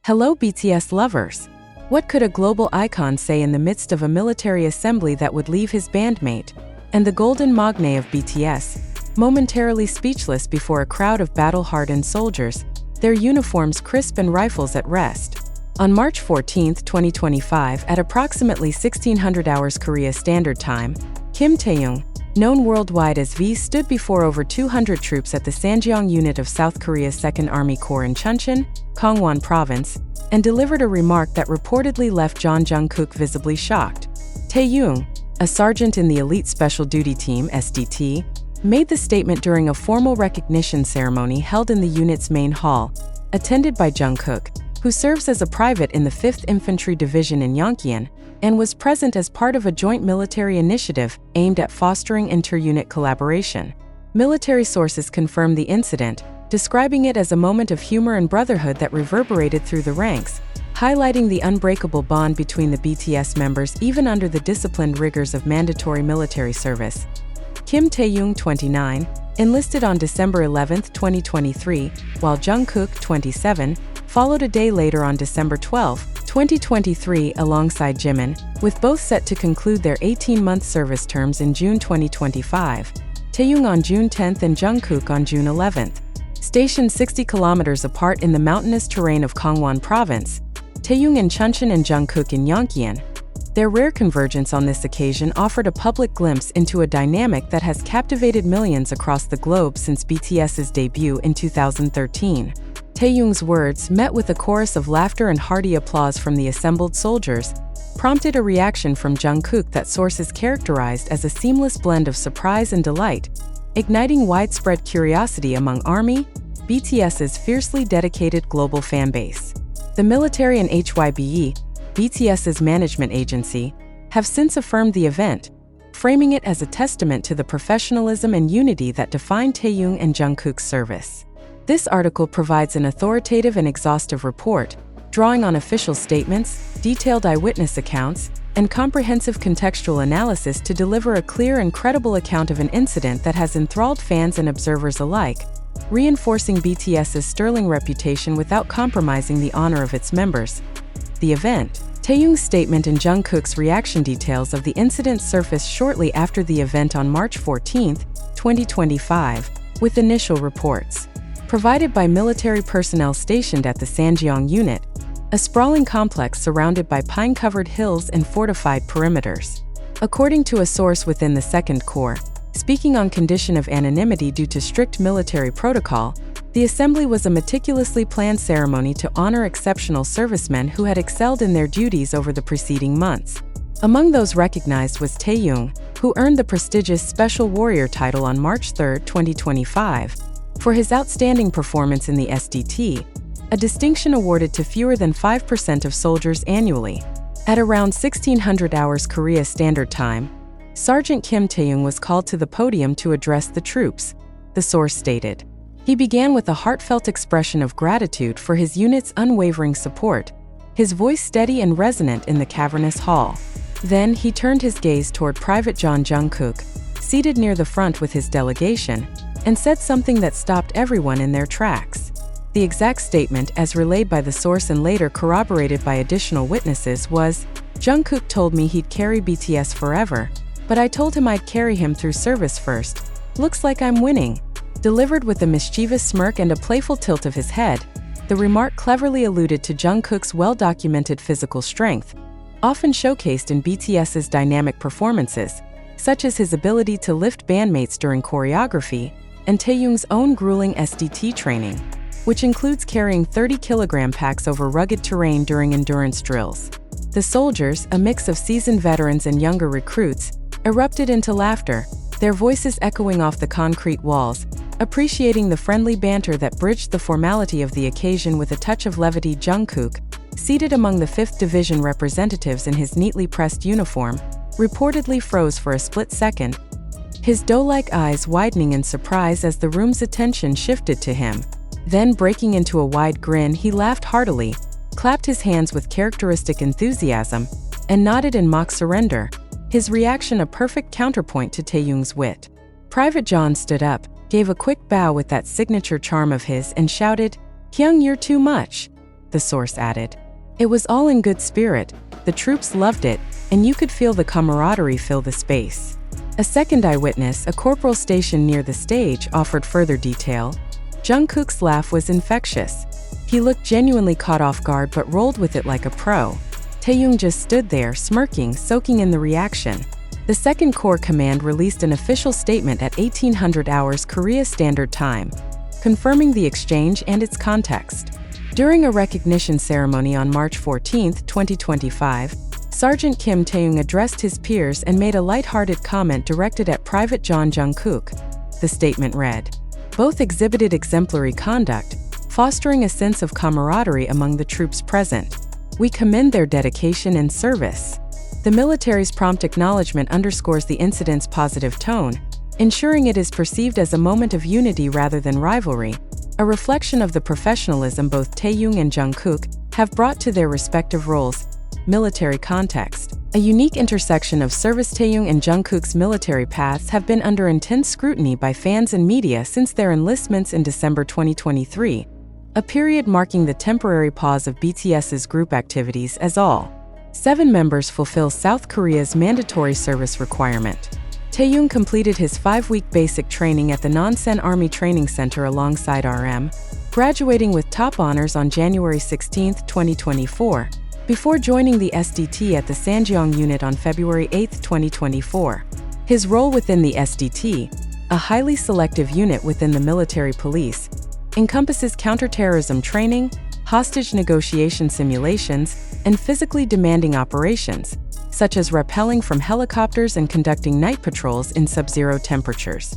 Hello BTS lovers! What could a global icon say in the midst of a military assembly that would leave his bandmate, and the golden magne of BTS, momentarily speechless before a crowd of battle-hardened soldiers, their uniforms crisp and rifles at rest? On March 14, 2025, at approximately 1600 hours Korea Standard Time, Kim Taehyung, known worldwide as V, stood before over 200 troops at the Sanjeong unit of South Korea's 2nd Army Corps in Chuncheon, Gangwon Province, and delivered a remark that reportedly left Jungkook visibly shocked. Taehyung, a sergeant in the Elite Special Duty Team (SDT), made the statement during a formal recognition ceremony held in the unit's main hall, attended by Jungkook, who serves as a private in the 5th Infantry Division in Yongkyeon, and was present as part of a joint military initiative aimed at fostering inter-unit collaboration. Military sources confirmed the incident, describing it as a moment of humor and brotherhood that reverberated through the ranks, highlighting the unbreakable bond between the BTS members even under the disciplined rigors of mandatory military service. Kim Taehyung, 29, enlisted on December 11, 2023, while Jungkook, 27, followed a day later on December 12, 2023 alongside Jimin, with both set to conclude their 18-month service terms in June 2025. Taehyung on June 10 and Jungkook on June 11. Stationed 60 kilometers apart in the mountainous terrain of Gangwon Province, Taehyung in Chuncheon and Jungkook in Yongkyeon. Their rare convergence on this occasion offered a public glimpse into a dynamic that has captivated millions across the globe since BTS's debut in 2013. Taehyung's words, met with a chorus of laughter and hearty applause from the assembled soldiers, prompted a reaction from Jungkook that sources characterized as a seamless blend of surprise and delight, igniting widespread curiosity among ARMY, BTS's fiercely dedicated global fanbase. The military and HYBE, BTS's management agency, have since affirmed the event, framing it as a testament to the professionalism and unity that defined Taehyung and Jungkook's service. This article provides an authoritative and exhaustive report, drawing on official statements, detailed eyewitness accounts, and comprehensive contextual analysis to deliver a clear and credible account of an incident that has enthralled fans and observers alike, reinforcing BTS's sterling reputation without compromising the honor of its members. The event. Taehyung's statement and Jungkook's reaction. Details of the incident surfaced shortly after the event on March 14, 2025, with initial reports provided by military personnel stationed at the Sanjeong unit, a sprawling complex surrounded by pine-covered hills and fortified perimeters. According to a source within the 2nd Corps, speaking on condition of anonymity due to strict military protocol, the assembly was a meticulously planned ceremony to honor exceptional servicemen who had excelled in their duties over the preceding months. Among those recognized was Taehyung, who earned the prestigious Special Warrior title on March 3, 2025, for his outstanding performance in the SDT, a distinction awarded to fewer than 5% of soldiers annually. At around 1600 hours Korea Standard Time, Sergeant Kim Taehyung was called to the podium to address the troops, the source stated. He began with a heartfelt expression of gratitude for his unit's unwavering support, his voice steady and resonant in the cavernous hall. Then he turned his gaze toward Private John Jungkook, seated near the front with his delegation, and said something that stopped everyone in their tracks. The exact statement, as relayed by the source and later corroborated by additional witnesses, was, "Jungkook told me he'd carry BTS forever, but I told him I'd carry him through service first. Looks like I'm winning." Delivered with a mischievous smirk and a playful tilt of his head, the remark cleverly alluded to Jungkook's well-documented physical strength, often showcased in BTS's dynamic performances, such as his ability to lift bandmates during choreography, and Taehyung's own grueling SDT training, which includes carrying 30-kilogram packs over rugged terrain during endurance drills. The soldiers, a mix of seasoned veterans and younger recruits, erupted into laughter, their voices echoing off the concrete walls, appreciating the friendly banter that bridged the formality of the occasion with a touch of levity. Jungkook, seated among the 5th Division representatives in his neatly pressed uniform, reportedly froze for a split second, his doe-like eyes widening in surprise as the room's attention shifted to him. Then, breaking into a wide grin, he laughed heartily, clapped his hands with characteristic enthusiasm, and nodded in mock surrender, his reaction a perfect counterpoint to Taehyung's wit. Private John stood up, gave a quick bow with that signature charm of his, and shouted, "Hyung, you're too much." the source added. It was all in good spirit, the troops loved it, and you could feel the camaraderie fill the space. A second eyewitness, a corporal stationed near the stage, offered further detail. Jungkook's laugh was infectious. He looked genuinely caught off guard but rolled with it like a pro. Taehyung just stood there, smirking, soaking in the reaction. The Second Corps Command released an official statement at 1800 hours Korea Standard Time, confirming the exchange and its context. During a recognition ceremony on March 14, 2025, Sergeant Kim Taehyung addressed his peers and made a light-hearted comment directed at Private John Jungkook. The statement read, "Both exhibited exemplary conduct, fostering a sense of camaraderie among the troops present. We commend their dedication and service." The military's prompt acknowledgement underscores the incident's positive tone, ensuring it is perceived as a moment of unity rather than rivalry, a reflection of the professionalism both Taehyung and Jungkook have brought to their respective roles. Military context. A unique intersection of service. Taehyung and Jungkook's military paths have been under intense scrutiny by fans and media since their enlistments in December 2023, a period marking the temporary pause of BTS's group activities as all 7 members fulfill South Korea's mandatory service requirement. Taehyung completed his 5-week basic training at the Nonsen Army Training Center alongside RM, graduating with top honors on January 16, 2024, before joining the SDT at the Sanjeong unit on February 8, 2024. His role within the SDT, a highly selective unit within the military police, encompasses counterterrorism training, hostage negotiation simulations, and physically demanding operations, such as rappelling from helicopters and conducting night patrols in sub-zero temperatures.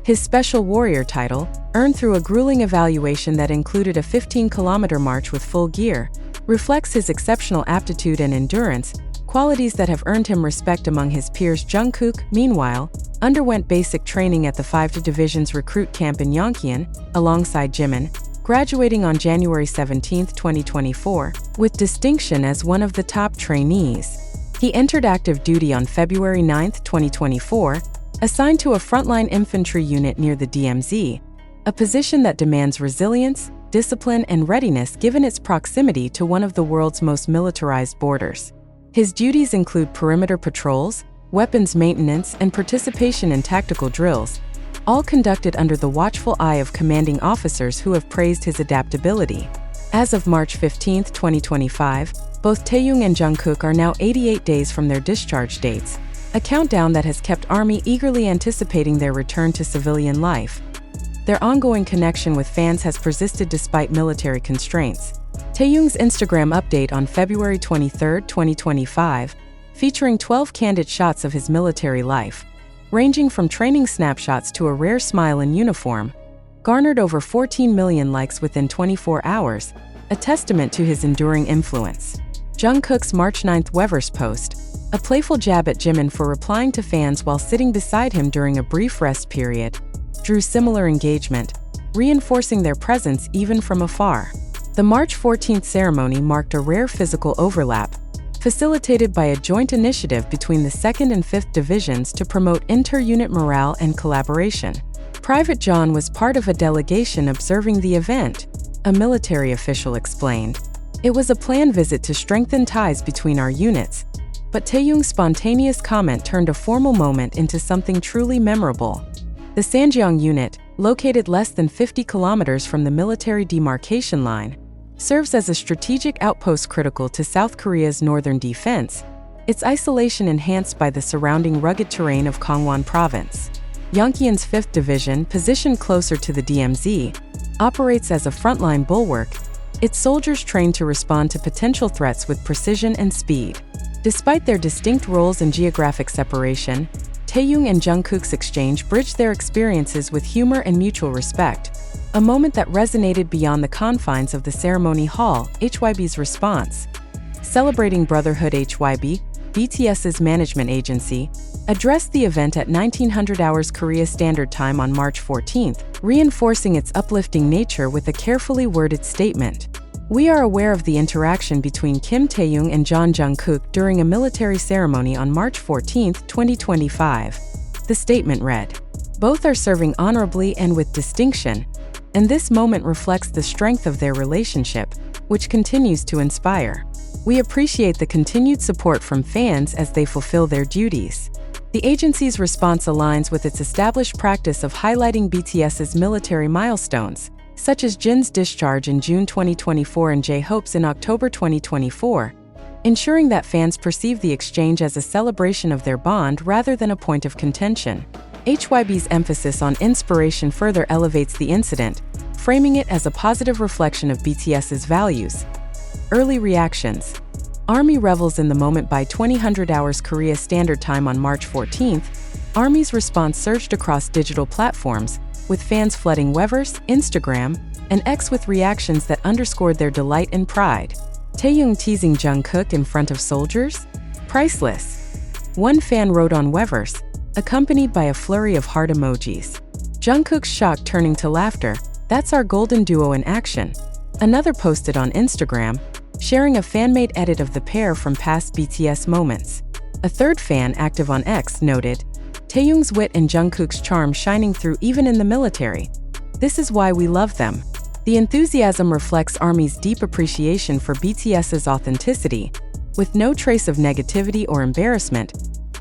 His Special Warrior title, earned through a grueling evaluation that included a 15-kilometer march with full gear, reflects his exceptional aptitude and endurance, qualities that have earned him respect among his peers. Jungkook, meanwhile, underwent basic training at the 5th Division's recruit camp in Yongkyeon, alongside Jimin, graduating on January 17, 2024, with distinction as one of the top trainees. He entered active duty on February 9, 2024, assigned to a frontline infantry unit near the DMZ, a position that demands resilience, discipline, and readiness given its proximity to one of the world's most militarized borders. His duties include perimeter patrols, weapons maintenance, and participation in tactical drills, all conducted under the watchful eye of commanding officers who have praised his adaptability. As of March 15, 2025, both Taehyung and Jungkook are now 88 days from their discharge dates, a countdown that has kept Army eagerly anticipating their return to civilian life. Their ongoing connection with fans has persisted despite military constraints. Taehyung's Instagram update on February 23, 2025, featuring 12 candid shots of his military life, ranging from training snapshots to a rare smile in uniform, garnered over 14 million likes within 24 hours, a testament to his enduring influence. Jungkook's March 9 Weverse post, a playful jab at Jimin for replying to fans while sitting beside him during a brief rest period, drew similar engagement, reinforcing their presence even from afar. The March 14 ceremony marked a rare physical overlap, facilitated by a joint initiative between the 2nd and 5th Divisions to promote inter-unit morale and collaboration. Private John was part of a delegation observing the event, a military official explained. "It was a planned visit to strengthen ties between our units, but Taehyung's spontaneous comment turned a formal moment into something truly memorable." The Sanjeong unit, located less than 50 kilometers from the military demarcation line, serves as a strategic outpost critical to South Korea's northern defense, its isolation enhanced by the surrounding rugged terrain of Gangwon Province. Yongkyeon's 5th Division, positioned closer to the DMZ, operates as a frontline bulwark, its soldiers trained to respond to potential threats with precision and speed. Despite their distinct roles and geographic separation, Taehyung and Jungkook's exchange bridged their experiences with humor and mutual respect, a moment that resonated beyond the confines of the ceremony hall. HYB's response. Celebrating Brotherhood. HYB, BTS's management agency, addressed the event at 1900 hours Korea Standard Time on March 14, reinforcing its uplifting nature with a carefully worded statement. "We are aware of the interaction between Kim Taehyung and John Jungkook during a military ceremony on March 14, 2025. The statement read, "Both are serving honorably and with distinction, and this moment reflects the strength of their relationship, which continues to inspire. We appreciate the continued support from fans as they fulfill their duties. The agency's response aligns with its established practice of highlighting BTS's military milestones, such as Jin's discharge in June 2024 and J-Hope's in October 2024, ensuring that fans perceive the exchange as a celebration of their bond rather than a point of contention. HYB's emphasis on inspiration further elevates the incident, framing it as a positive reflection of BTS's values. Early reactions. ARMY revels in the moment. By 2000 hours Korea Standard Time on March 14th, ARMY's response surged across digital platforms, with fans flooding Weverse, Instagram, and X with reactions that underscored their delight and pride. Taehyung teasing Jungkook in front of soldiers? Priceless. One fan wrote on Weverse, accompanied by a flurry of heart emojis. Jungkook's shock turning to laughter, "That's our golden duo in action." Another posted on Instagram, sharing a fan-made edit of the pair from past BTS moments. A third fan active on X noted, "Taehyung's wit and Jungkook's charm shining through even in the military. This is why we love them." The enthusiasm reflects ARMY's deep appreciation for BTS's authenticity, with no trace of negativity or embarrassment,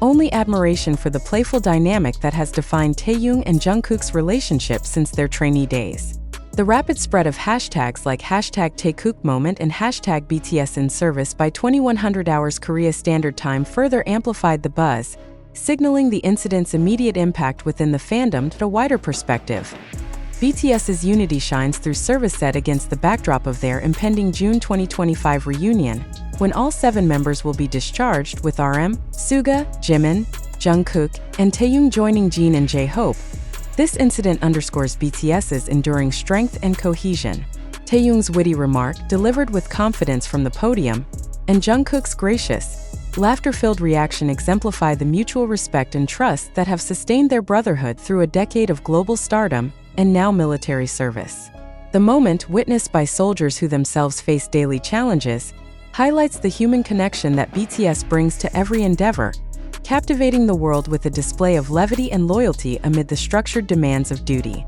only admiration for the playful dynamic that has defined Taehyung and Jungkook's relationship since their trainee days. The rapid spread of hashtags like #TaeKookMoment and #BTSInService by 2100 hours Korea Standard Time further amplified the buzz, signaling the incident's immediate impact within the fandom to a wider perspective. BTS's unity shines through service set against the backdrop of their impending June 2025 reunion, when all 7 members will be discharged, with RM, Suga, Jimin, Jungkook, and Taehyung joining Jin and J-Hope. This incident underscores BTS's enduring strength and cohesion. Taehyung's witty remark, delivered with confidence from the podium, and Jungkook's gracious, laughter-filled reaction exemplify the mutual respect and trust that have sustained their brotherhood through a decade of global stardom and now military service. The moment, witnessed by soldiers who themselves face daily challenges, highlights the human connection that BTS brings to every endeavor, captivating the world with a display of levity and loyalty amid the structured demands of duty.